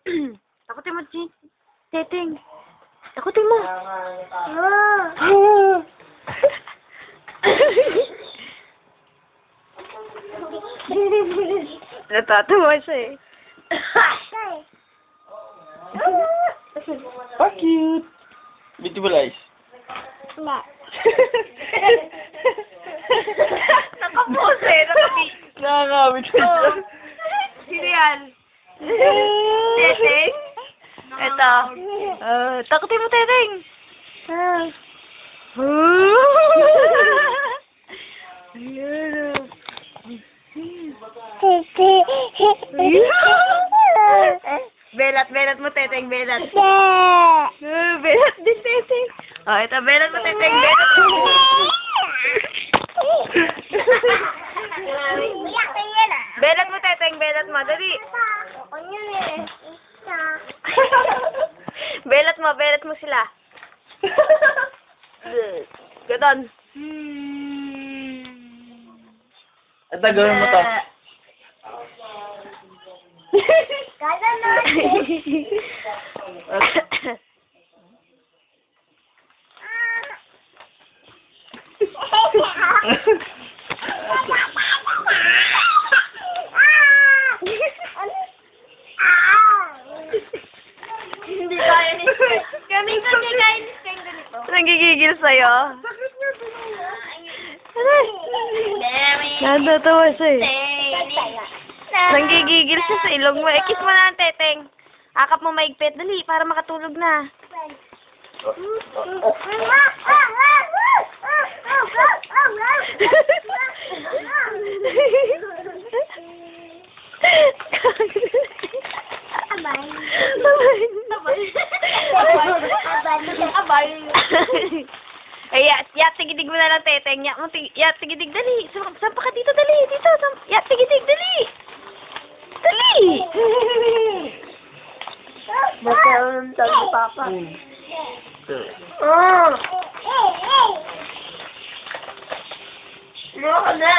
Takutin mo, Teteng. Takutin mo. Natatawa siya eh. Oh, cute. Beautiful eyes. Nakapose, Nakakawit ko siya. Sino yan? Teteng? Ito. Takutin mo, Teteng. Belat mo, Teteng, belat. Belat din, Teteng. Oh, ito, belat mo, Teteng, belat mo. Belat mo, Teteng, belat mo. Dali. Belat mo sila. Ganon. Ito, gawin mo to. Hindi kaya ni Speng. Kami ko hindi kaya ni Speng ganito. Nanggigigil sa'yo? Natatawa siya eh. Nanggigigil siya sa ilong mo. Kiss mo na ang Teteng. Akap mo maigpit. Dali, para makatulog na. Ay, tigidig mo na lang, Teteng. Tigidig, dali. Sampa ka dito, dali. Dito, tigidig, dali. Dali. Masarap tayo ni Papa. Luro ka na.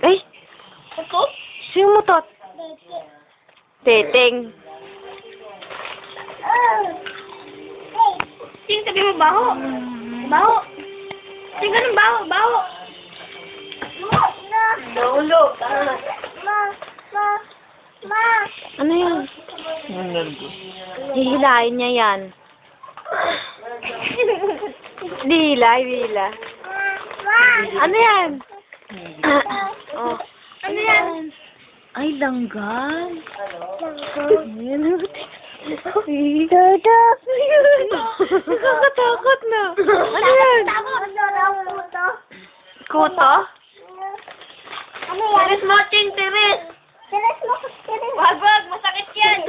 Ay. Sino mo to? Teteng. Sino sabi mo baho? Baho. Sino ganun baho? Baho. Naulo. Ano yan? Hihilain niya yan. Hila. Ano yan? Oh. Ano yan? Ay, langgan. Ayan. Nakakatakot na. Ano yan? Kuto? Ano yan? Teres mo, Ching, Teres. Wag, masakit yan.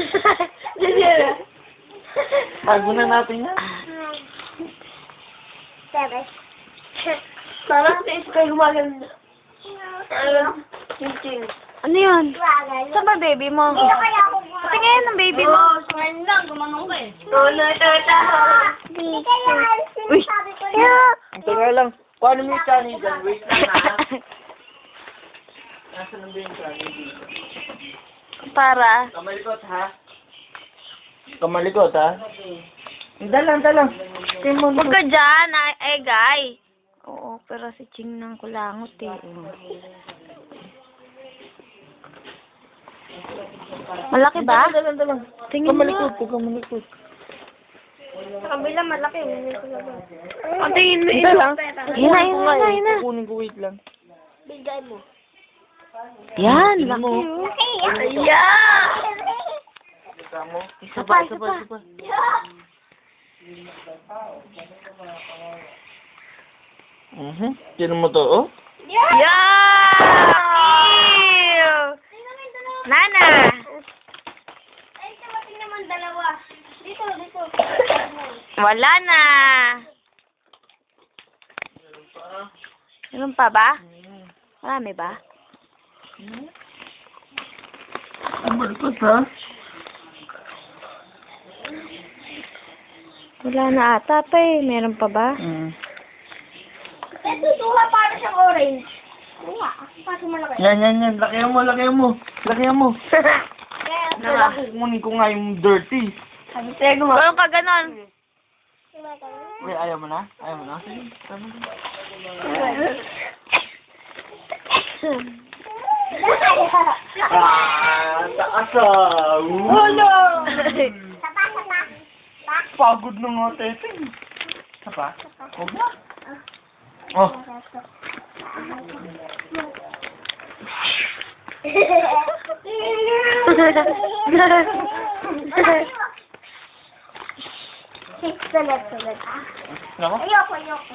Bago na natin yan. Teres. Parang sa iskay gumaganda. Ching. Ano yan? Saan ba baby mo? Patingin ng baby mo. Sa ngayon lang, gumanong ka eh. Uy! Ito nga lang. Paano mo yung channel dyan? Wait lang ha. Nasaan ba yung channel dito? Para? Kamalikot ha? Kamalikot ha? Dalang. Huwag ka dyan, guy. Oo, pero si Ching nang kulangot eh. Malaki ba? Dalang. Tingin mo. Kamalikot. Sa kabila malaki. O, tingin mo. Hina. Kukunin ko, wait lang. Bigay mo. Yan, laki oh. Ayan! Isa pa. Sino mo to, oh? Yeah! Nana! Ay, tingnan naman dalawa. Dito. Wala na. Meron pa ba? Marami ba? Ang malikot, ha? Wala na ata pa eh. Meron pa ba? Mm. Ito, suha para siyang orange. Kuha. Paso malaki. Yan. Lakihan mo. Lakihan mo. Kukunin ko nga yung dirty. Sabi sa'yo mo. Walang ka ganon. Wait, ayaw mo na? Sige, tama na. Taas ah! Ulo! Pagod na nga, tete. Sapa? Huwag na. Oh. Salat. Nako. Ayoko.